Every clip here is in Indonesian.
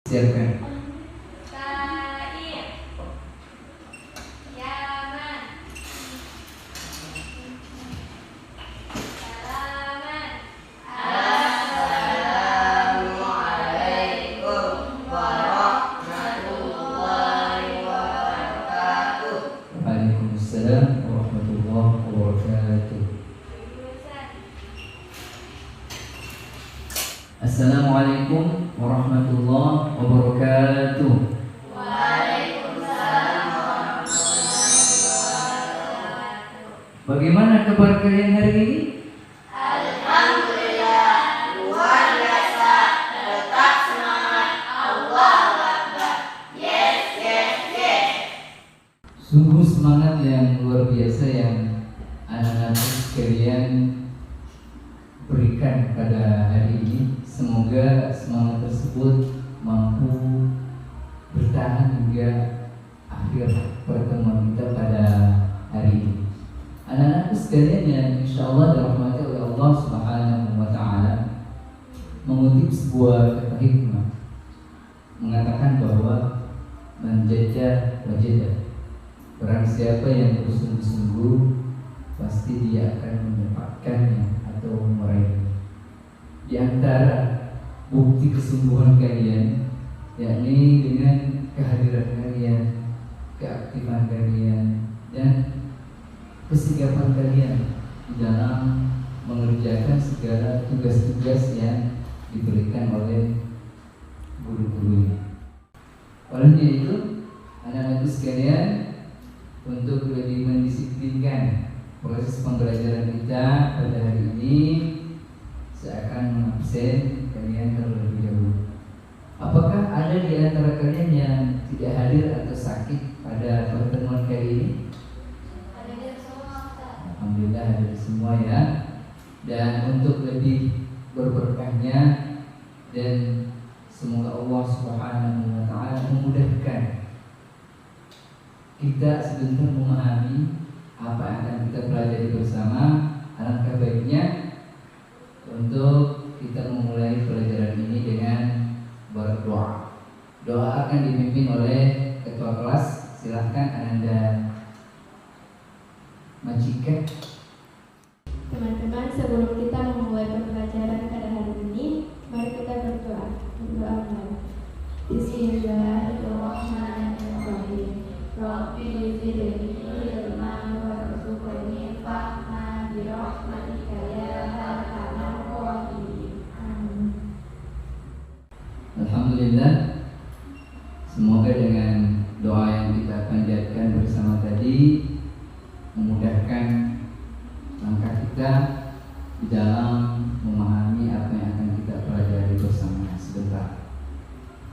Siapkan. Kain, Yaman, Salaman. Assalamualaikum warahmatullahi wabarakatuh. Waalaikumsalam warahmatullahi wabarakatuh. Assalamualaikum warahmatullahi wabarakatuh. Waalaikumsalam warahmatullahi wabarakatuh. Bagaimana kabar kalian hari ini? Alhamdulillah, luar biasa. Tetap semangat. Allahu Akbar. Yes, yes, yes. Sungguh semangat yang luar biasa yang anak-anak sekalian berikan pada hari ini. Semoga semangat tersebut mampu bertahan hingga akhir pertemuan kita pada hari ini. Anak-anakku sekalian yang insya Allah dirahmati oleh Allah Subhanahu wa Ta'ala, mengutip sebuah kata hikmah mengatakan bahwa menjajah wajadah, barang siapa yang bersungguh-sungguh pasti dia akan mendapatkannya atau meraihnya. Di antara bukti kesungguhan kalian yakni dengan kehadiran kalian, keaktifan kalian, dan kesigapan kalian di dalam mengerjakan segala tugas-tugas yang diberikan oleh guru-gurunya. Olehnya itu, anak-anak sekalian, untuk lebih mendisiplinkan proses pembelajaran kita pada hari ini, saya akan mengabsen kalian terlebih dahulu. Apakah ada di antara kalian yang tidak hadir atau sakit pada pertemuan kali ini? Alhamdulillah hadir semua ya. Dan untuk lebih berberkahnya dan semoga Allah Subhanahu wa Ta'ala memudahkan kita sebentar memahami apa yang akan kita pelajari bersama, alangkah baiknya untuk kita memulai pelajaran ini dengan berdoa. Doa akan dipimpin oleh ketua kelas. Silahkan Ananda Majika. Teman-teman, sebelum kita memulai pembelajaran pada hari ini, mari kita berdoa. Berdoa. Bismillahirrahmanirrahim. Rabbi zidni ilman warzuqni fahman bi rahmatika ya arhamar rahimin. Amin. Alhamdulillah. Semoga dengan doa yang kita panjatkan bersama tadi memudahkan langkah kita di dalam memahami apa yang akan kita pelajari bersama sebentar.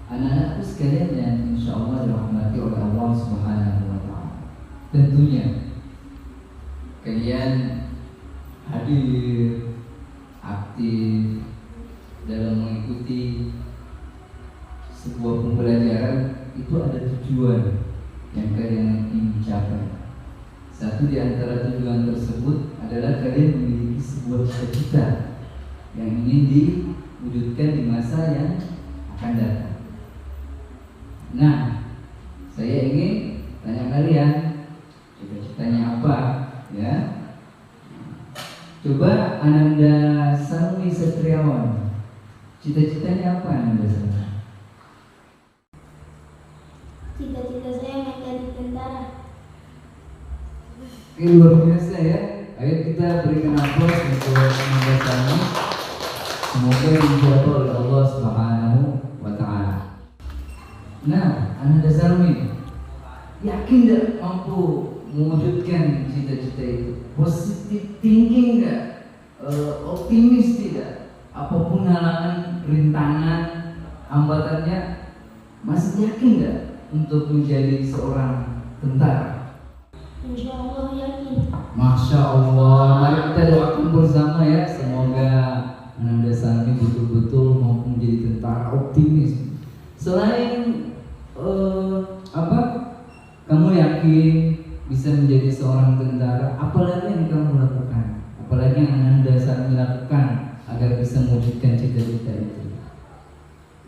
Anak-anakku sekalian yang insya Allah dirahmati oleh Allah Subhanahu wa Ta'ala, tentunya kalian hadir aktif dalam mengikuti sebuah pembelajaran. Itu ada tujuan yang kalian ingin capai. Satu di antara tujuan tersebut adalah kalian memiliki sebuah cita-cita yang ingin diwujudkan di masa yang akan datang. Nah, saya ingin tanya kalian, cita-citanya apa? Ya, coba Ananda Salmi Satriawan, cita-citanya apa Ananda Salmi? Cita-cita saya menjadi tentara. Ini luar biasa ya. Ayo kita berikan aplaus untuk Ananda Salmi. Semoga dijawab oleh Allah Subhanahu wa Ta'ala. Nah, Ananda Salmi, yakin tidak mampu mewujudkan cita-cita itu? Positif thinking enggak? Optimis tidak? Apapun halangan, rintangan, hambatannya, masih yakin enggak untuk menjadi seorang tentara? Insya Allah yakin. Masya Allah, mari kita doakan bersama ya. Semoga Ananda Salmi betul-betul mampu menjadi tentara optimis. Selain kamu yakin bisa menjadi seorang tentara, apalagi yang kamu lakukan? Apalagi yang Ananda Salmi lakukan agar bisa mewujudkan cita-cita itu?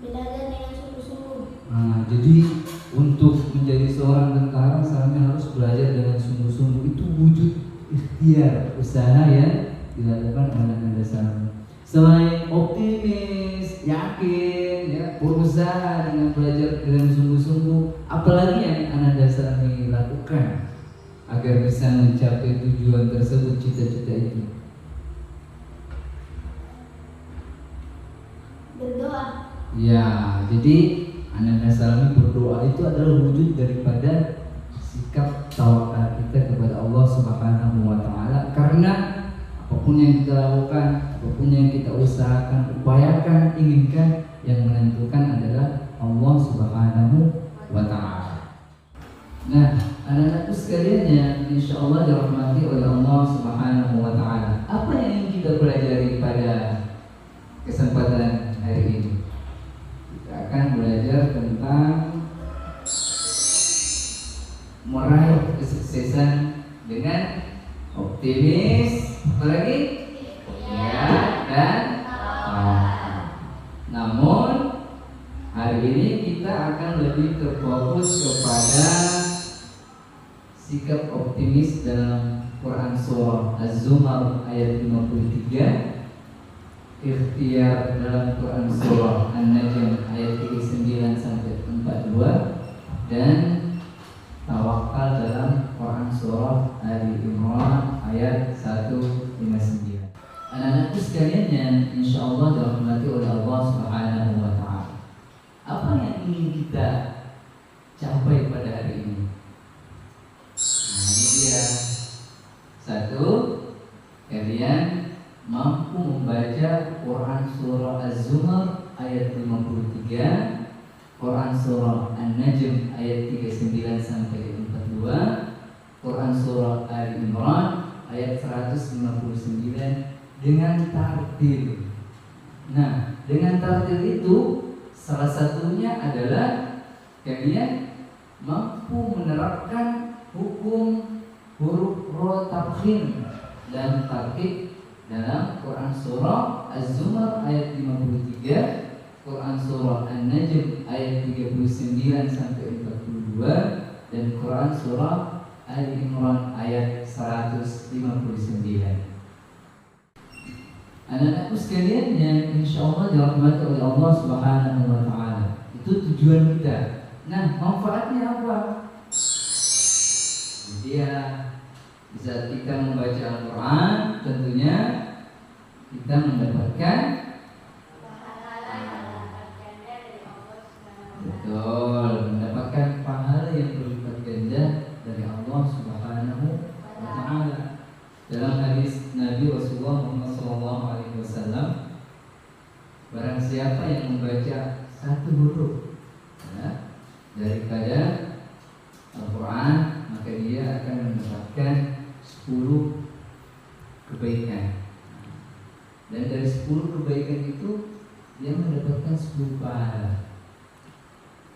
Belajar dengan sungguh-sungguh. usaha yang dilakukan oleh Anda Salmi. Selain optimis, yakin, ya, berusaha dengan belajar dengan sungguh-sungguh, apalagi yang Anda Salmi lakukan agar bisa mencapai tujuan tersebut, cita-cita itu? Berdoa. Ya, jadi Anda Salmi berdoa itu adalah wujud daripada sikap tawakal kita kepada Allah Subhanahu wa Ta'ala. Karena apapun yang kita lakukan, apapun yang kita usahakan, upayakan, inginkan, yang menentukan adalah Allah Subhanahu wa Ta'ala. Nah, anak-anakku sekalian yang insya Allah dirahmati oleh Allah Subhanahu wa Ta'ala, apa yang ingin kita pelajari pada kesempatan hari ini? Kita akan belajar tentang meraih kesuksesan dengan optimis, apalagi ya, dan tawakal. Namun hari ini kita akan lebih terfokus kepada sikap optimis dalam Quran surah Az-Zumar ayat 53, ikhtiar dalam Quran surah An-Najm ayat 39 sampai 42, dan tawakal dalam Quran surah Ali Imran ayat 159. Anak-anakku sekalian yang insya Allah dirahmati oleh Allah Subhanahu wa Ta'ala, apa yang ingin kita capai pada hari ini? Nah, ini dia. Satu, kalian mampu membaca Quran surah Az-Zumar ayat 53, Quran surah An-Najm ayat 39 sampai 42, Quran surah Ali Imran ayat 159 dengan tartil. Nah, dengan tartil itu salah satunya adalah kalian mampu menerapkan hukum huruf ro tafkhim dan tarkib dalam Quran surah Az-Zumar ayat 53, Quran surah An-Najm ayat 39 sampai 42, dan Quran surah Ali Imran ayat 159. Anak-anakku sekalian yang insya Allah dirahmati oleh Allah Subhanahu wa Ta'ala, itu tujuan kita. Nah, manfaatnya apa? Dia di saat kita membaca Al-Quran, tentunya kita mendapatkan mendapatkan pahala yang berlipat ganda dari Allah Subhanahu wa Ta'ala. Dalam hadis Nabi Rasulullah Muhammad SAW, barang siapa yang membaca satu huruf ya, daripada Al-Quran, maka dia akan mendapatkan 10 kebaikan. Dan dari 10 kebaikan itu dia mendapatkan 10 pahala.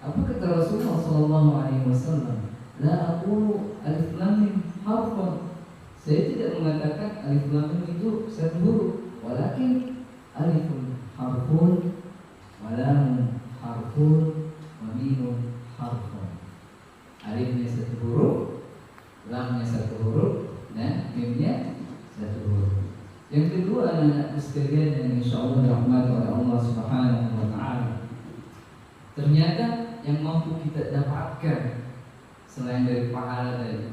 Apa kata Rasulullah SAW? La aqulu alif lam mim harfun. Saya tidak mengatakan alif lam mim itu satu huruf, walakin alifun harfun, wa lamun harfun, wa mimun harfun. Alifnya satu huruf, lamnya satu huruf, dan mimnya satu huruf. Yang kedua, anak-anak sekalian yang insya Allah dirahmati oleh Allah Subhanahu wa Ta'ala, ternyata yang mampu kita dapatkan selain dari pahala tadi,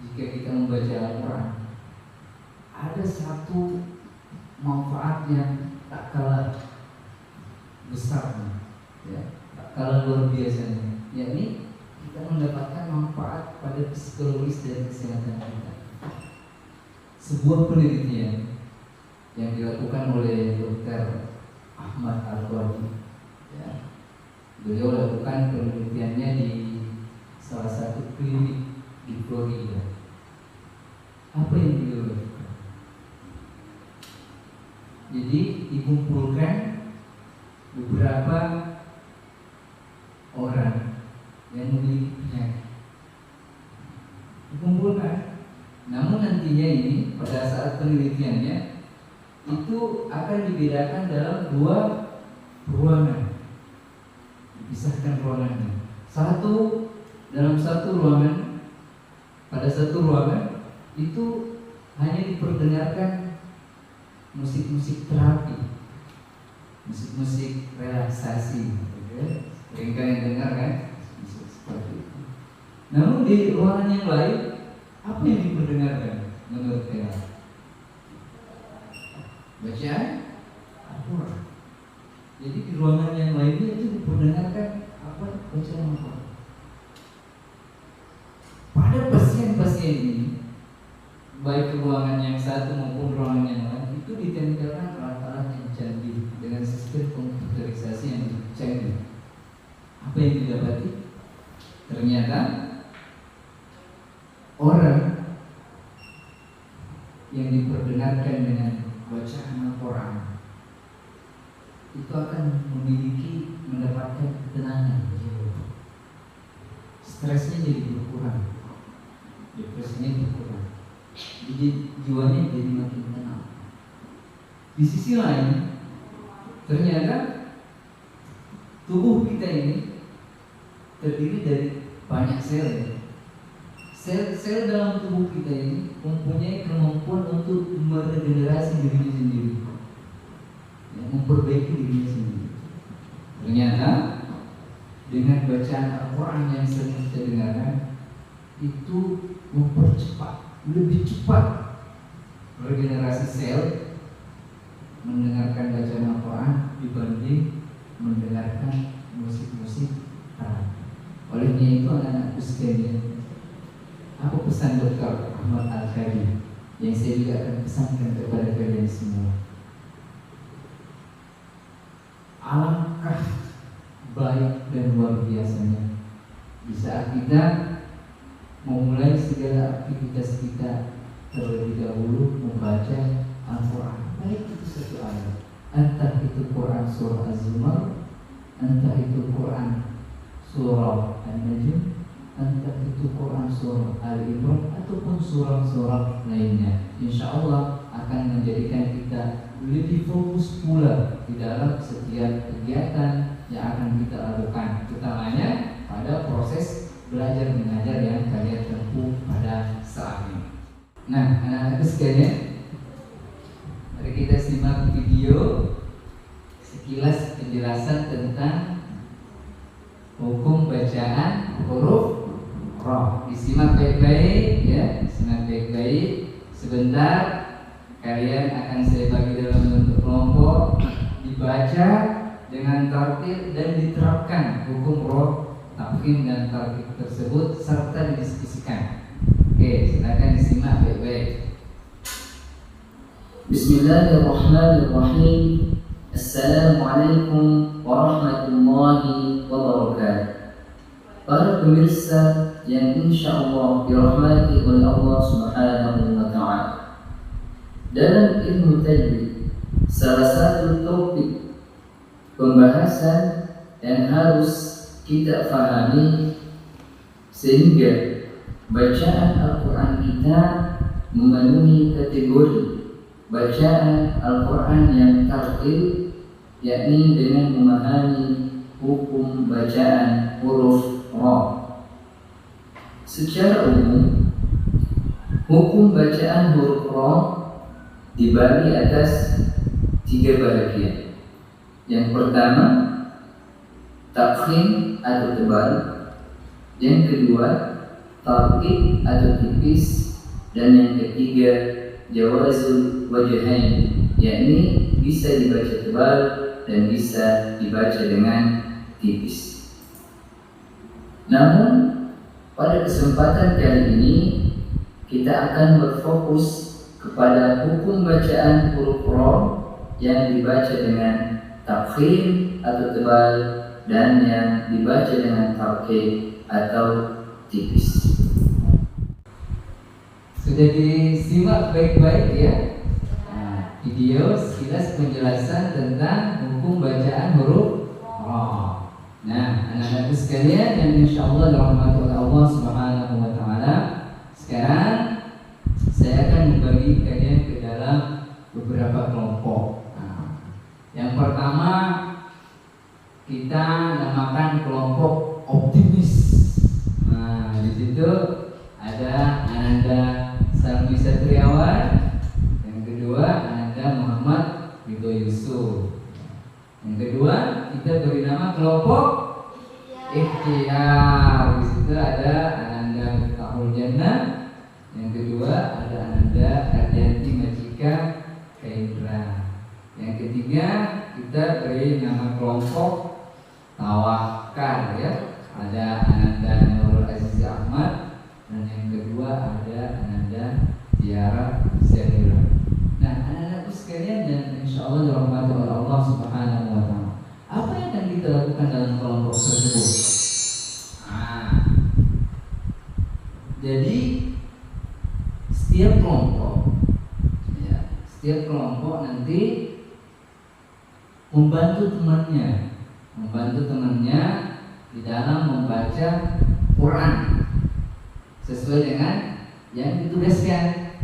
jika kita membaca Al-Quran, ada satu manfaat yang tak kalah besarnya, ya, tak kalah luar biasanya, yakni kita mendapatkan manfaat pada psikologis dan kesehatan kita. Sebuah penelitian yang dilakukan oleh Dr. Ahmad Al-Qadi, ya, beliau lakukan penelitiannya di salah satu klinik di Florida. Apa yang beliau lakukan? Jadi dikumpulkan beberapa orang yang memiliki penyakit, dikumpulkan. Namun nantinya ini pada saat penelitiannya itu akan dibedakan dalam 2 ruangan, dipisahkan ruangannya. Dalam satu ruangan, pada satu ruangan itu hanya diperdengarkan musik-musik terapi, musik-musik relaksasi, sering kalian dengar kan musik seperti itu. Namun di ruangan yang lain, apa yang diperdengarkan menurut kalian? Bacaan Al-Quran. Jadi di ruangan yang lainnya itu diperdengarkan apa? Bacaan Al-Quran. Pada pasien-pasien ini, baik ruangan yang satu maupun ruangan yang lain, itu ditempelkan alat-alat yang canggih dengan sistem komputerisasi yang canggih. Apa yang didapati? Ternyata orang yang diperdengarkan dengan bacaan Al-Quran itu akan mendapatkan ketenangan, stresnya jadi berkurang, depresinya berkurang, jadi jiwanya jadi makin tenang. Di sisi lain, ternyata tubuh kita ini terdiri dari banyak sel. Sel dalam tubuh kita ini mempunyai kemampuan untuk meregenerasi dirinya sendiri, memperbaiki dirinya sendiri. Ternyata dengan bacaan Al-Quran yang sering kita dengarkan itu mempercepat, lebih cepat regenerasi sel mendengarkan bacaan Al-Quran dibanding mendengarkan musik-musik terapi. Olehnya itu anak-anakku sekalian, apa pesan Dr. Ahmad Al-Khadi yang saya juga akan pesankan kepada kalian semua? Alangkah baik dan luar biasanya di saat kita memulai segala aktivitas kita terlebih dahulu membaca Al-Quran, baik itu satu ayat, entah itu Quran surah Az-Zumar, entah itu Quran surah An-Najm, entah itu Quran surah Al-Imran ataupun surah-surah lainnya. Insya Allah akan menjadikan kita lebih fokus pula di dalam setiap kegiatan yang akan kita lakukan, utamanya pada proses belajar mengajar yang kalian tempuh pada saat ini. Nah, anak-anak sekalian, mari kita simak video sekilas penjelasan tentang hukum bacaan huruf Ra. Disimak baik-baik ya, disimak baik-baik. Sebentar kalian akan saya bagi dalam bentuk kelompok, dibaca dengan tartil dan diterapkan hukum roh, tafkhim dan tartil tersebut serta didiskusikan. Oke, silakan disimak baik-baik. Bismillahirrahmanirrahim. Assalamualaikum warahmatullahi wabarakatuh. Para pemirsa yang insya Allah dirahmati oleh Allah Subhanahu wa Ta'ala, dalam ilmu tajwid, salah satu topik pembahasan yang harus kita fahami sehingga bacaan Al-Quran kita memenuhi kategori bacaan Al-Quran yang tartil, yakni dengan memahami hukum bacaan huruf Ra. Secara umum, hukum bacaan huruf Ra dibagi atas 3 bagian. Yang pertama, tafkhim atau tebal. Yang kedua, tarqiq atau tipis. Dan yang ketiga, jawazul wajhain, yakni bisa dibaca tebal dan bisa dibaca dengan tipis. Namun pada kesempatan kali ini kita akan berfokus kepada hukum bacaan huruf Ra yang dibaca dengan tafkhim atau tebal dan yang dibaca dengan tarqiq atau tipis. Sudah disimak baik-baik ya, video sekilas penjelasan tentang hukum bacaan huruf Ra. Nah, anak-anakku sekalian yang insya Allah dirahmati oleh Allah Subhanahu wa Ta'ala, sekarang saya akan membagi kalian ke dalam beberapa kelompok. Yang pertama kita namakan kelompok optimis. Nah, di situ ada Ananda Salmi kita beri nama kelompok ikhtiar. Di situ ada Ananda Miftahul Jannah. Yang kedua ada Ananda Ardianti Majika Kaindra. Yang ketiga kita beri nama kelompok Tawakal ya. Ada Ananda Nurul Aziz Ahmad. Dan yang kedua ada Ananda Tiara Zahira. Nah, anak-anakku sekalian dan insya Allah dirahmati oleh Allah Subhanahu wa Ta'ala. Apa yang akan kita lakukan dalam kelompok tersebut? Jadi setiap kelompok nanti membantu temannya di dalam membaca Quran sesuai dengan yang ditugaskan.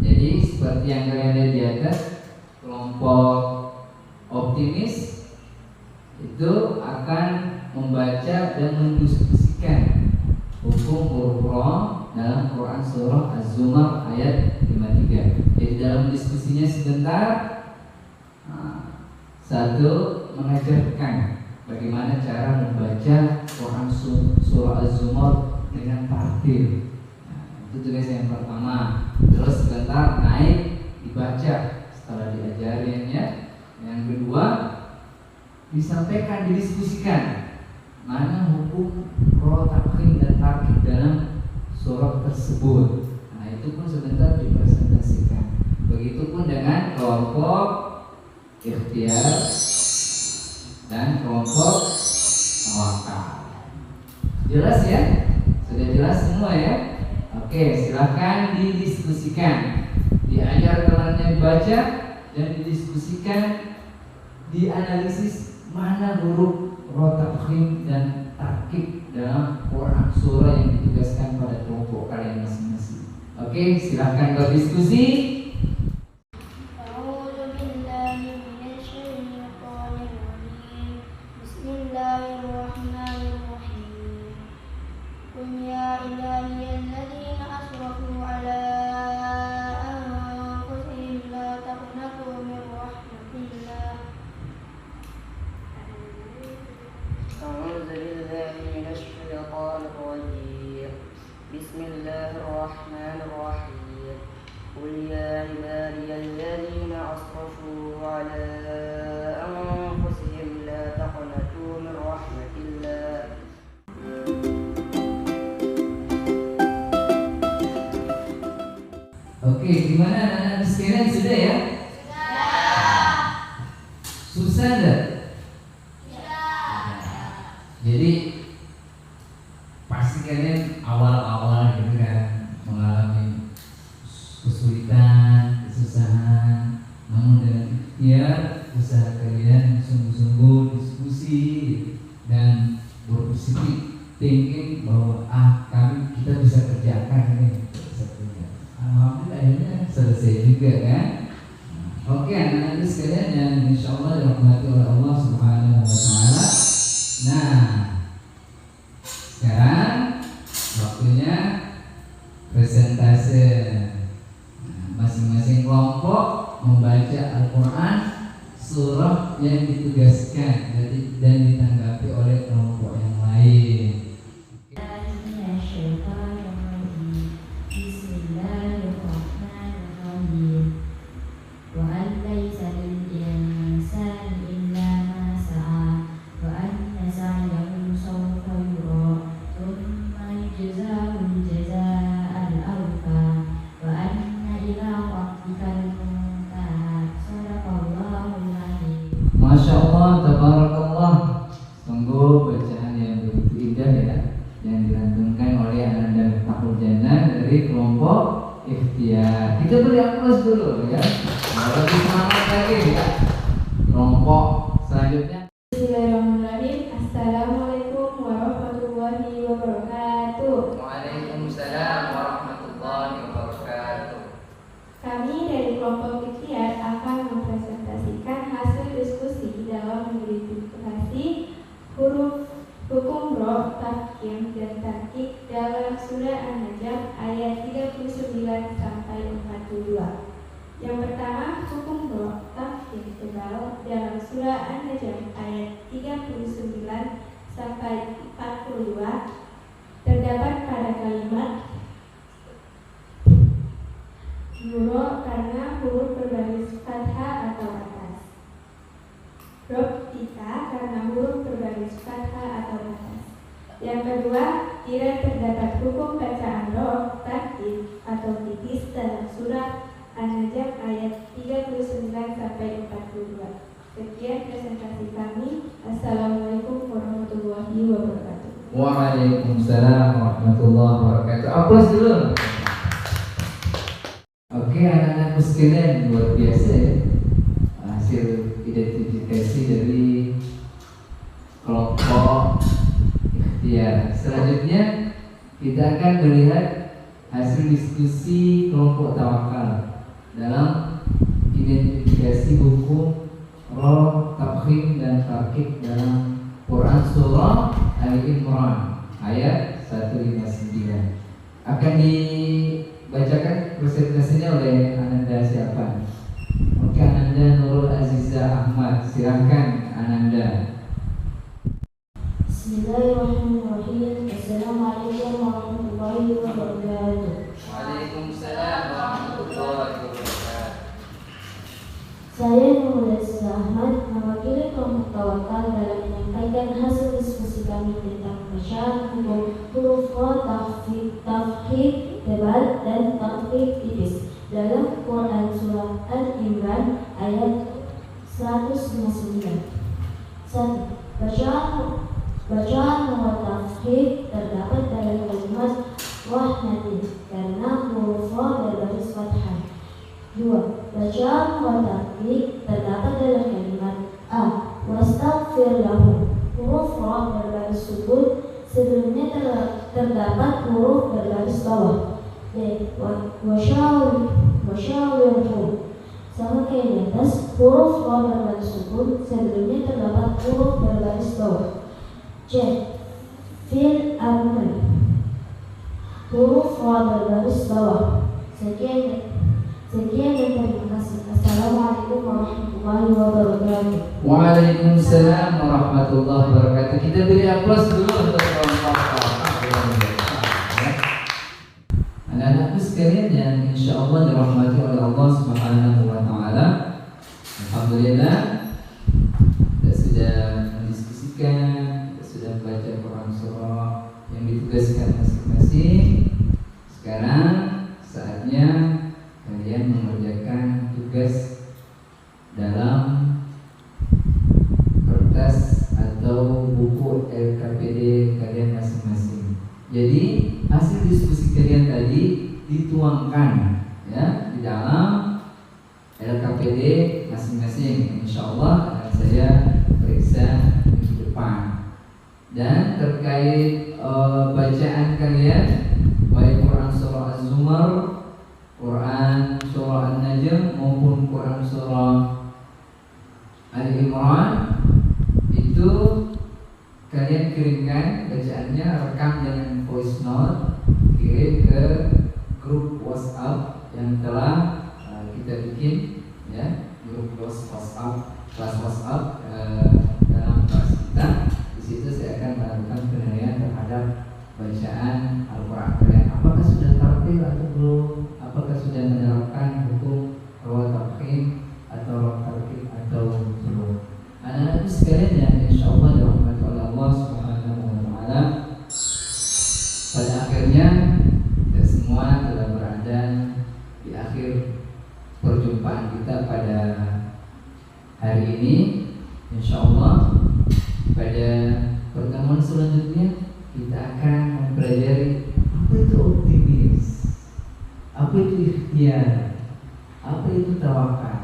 Jadi seperti yang kalian lihat di atas, kelompok optimis itu akan membaca dan mendiskusikan hukum huruf rom dalam Quran surah Az-Zumar ayat 53. Jadi dalam diskusinya sebentar, satu mengajarkan bagaimana cara membaca Quran surah Az-Zumar dengan tartil. Itu tugas yang pertama. Terus sebentar naik dibaca setelah diajarinnya. Yang kedua disampaikan, didiskusikan mana hukum ro, takhim dan tarkib dalam surah tersebut. Nah itu pun sebentar dipresentasikan. Begitupun dengan kelompok ikhtiar dan kelompok tawakal. Jelas ya? Sudah jelas semua ya? Oke, silahkan didiskusikan. Diajar temannya dibaca dan didiskusikan, dianalisis mana huruf ro, takhim dan tarkib dalam Quran surah yang ditugaskan pada kelompok kalian masing-masing. Oke, silahkan berdiskusi. Bismillahirrahmanirrahim. Qul ya ibadiyalladzina asrafu ala anfusihim la taqnatu min rahmatillah. Oke, gimana anak-anak sekalian, sudah ya? Susah enggak? Jadi pasti kalian awal-awal gitu kan mengalami kesulitan, kesusahan. Namun dengan ikhtiar, usaha kalian sungguh-sungguh diskusi dan berpositif thinking bahwa kita bisa kerjakan ini. Alhamdulillah akhirnya selesai juga kan. Oke anak-anak sekalian yang insya Allah dirahmati oleh Allah Subhanahu wa Ta'ala. Nah, sekarang waktunya presentase. Masing-masing kelompok membaca Al-Quran surah yang ditugaskan dan ditanggapi oleh kelompok yang lain. Masya Allah, tabarakallah. Sungguh bacaan yang begitu indah ya, yang dilantunkan oleh Ananda Miftahul Jannah dari kelompok ikhtiar. Kita beri aplaus dulu ya. Lebih semangat lagi ya. Kelompok selanjutnya. Bismillahirrahmanirrahim. Assalamualaikum warahmatullahi wabarakatuh. Waalaikumsalam warahmatullahi wabarakatuh. Kami dari kelompok ikhtiar akan mempresentasikan hasil diskusi dalam mengidentifikasi huruf hukum ro, takhim dan tarkib dalam surah An-Najm ayat 39 sampai 42. Yang pertama, hukum ro, takhim tebal dalam surah An-Najm ayat 39 sampai 42 terdapat pada kalimat nuro karena huruf berbaris fathah atau atas, robtika karena huruf berbaris fathah atau atas. Yang kedua, tidak terdapat hukum bacaan roh, tartib atau tipis dalam surat An-Najm ayat 39 sampai 42. Sekian presentasi kami. Assalamualaikum warahmatullahi wabarakatuh. Waalaikumsalam warahmatullahi wabarakatuh. Aplaus dulu. Oke, anak-anakku sekalian, luar biasa ya hasil identifikasi dari kelompok ikhtiar. Selanjutnya kita akan melihat hasil diskusi kelompok tawakal dalam identifikasi hukum roh, tafkhim dan tarkib dalam Quran surah Al-Imran ayat 159. Akan dibacakan presentasinya oleh Ananda siapa? Oke, Ananda Nurul Aziza Ahmad. Silahkan Ananda. Bismillahirrahmanirrahim. Assalamualaikum warahmatullahi wabarakatuh. Waalaikumsalam warahmatullahi wabarakatuh. Saya Nurul Aziza Ahmad, mewakili kelompok tawakal dalam menyampaikan hasil diskusi kami tentang bacaan hukum huruf ro, tafkhim tebal dan tafkhim tipis dalam Quran surah Al-Imran ayat 159. 1. Bacaan ro tafkhim terdapat dalam kalimat wahnatin karena huruf ro berbaris fathah. 2. Bacaan ro tarkib terdapat dalam kalimat a wastaghfir lahu. Huruf ro berbaris sukun, sebelumnya terdapat huruf berbaris bawah. B. Wasyawirhu. Sama kayak di atas, huruf ro berbaris sukun, sebelumnya terdapat huruf berbaris bawah. C. Fil amri. Huruf ro berbaris bawah. Sekian dan terima kasih. Assalamualaikum warahmatullahi wabarakatuh. Waalaikumsalam warahmatullahi wabarakatuh. Kita beri aplaus dulu untuk kelompok anak-anakku sekalian yang insya Allah dirahmati oleh Allah Subhanahu wa Ta'ala. Alhamdulillah kita sudah mendiskusikan, kita sudah membaca Quran surah yang ditugaskan masing-masing. Sekarang saatnya kalian mengerjakan tugas dalam kertas atau buku LKPD kalian masing-masing. Jadi hasil diskusi kalian tadi dituangkan ya di dalam LKPD masing-masing. Insya Allah akan saya periksa di depan. Dan terkait bacaan kalian baik Quran surah Az-Zumar, Quran surah An-Najm maupun Quran surah Al-Imran, itu kalian kirimkan bacaannya, rekam dengan voice note, kirim ke grup WhatsApp yang telah kita bikin ya, grup WhatsApp, kelas WhatsApp dalam kelas kita. Di situ saya akan melakukan penilaian terhadap bacaan Al-Quran kalian. Apakah sudah tartil atau belum? Apakah sudah menerapkan hukum roh tafkhim atau roh tarkib atau belum? Anak-anakku sekalian yang insya Allah dirahmati oleh Allah Subhanahu wa Ta'ala, pada akhirnya kita semua telah berada di akhir perjumpaan kita pada hari ini. Insya Allah pada pertemuan selanjutnya kita akan mempelajari apa itu optimis, apa itu ikhtiar, apa itu tawakal.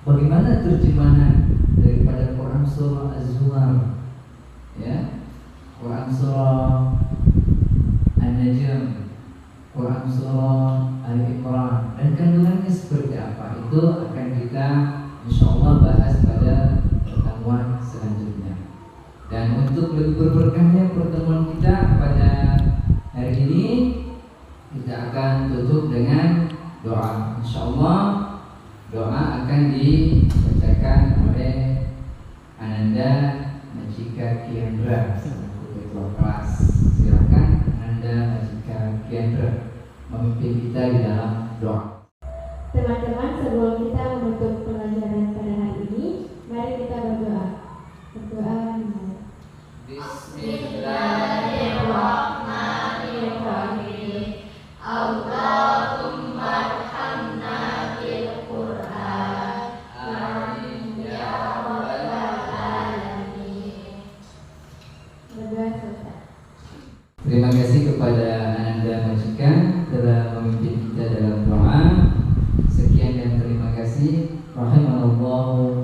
Bagaimana terjemahan daripada Quran surah Az-Zumar, ya, Quran surah An-Najm, Quran surah Al-Imran, dan kandungannya seperti apa, itu akan kita insya Allah bahas pada pertemuan selanjutnya. Dan untuk lebih berberkahnya pertemuan kita pada hari ini, kita akan tutup dengan doa. Insya Allah doa akan dibacakan oleh Ananda Majika Kiendra selaku ketua kelas. Silakan Ananda Majika Kiendra memimpin kita di dalam doa. Teman-teman, sebelum kita menutup pelajaran pada hari ini, mari kita berdoa. Berdoa. Bismillahirrahmanirrahim. Allahumma arhamna bil Qur'an. Amin ya rabbal alamin. Berdoa selesai. Terima kasih kepada Ananda Majika telah memimpin kita dalam doa. Sekian dan terima kasih. Rahimanallahu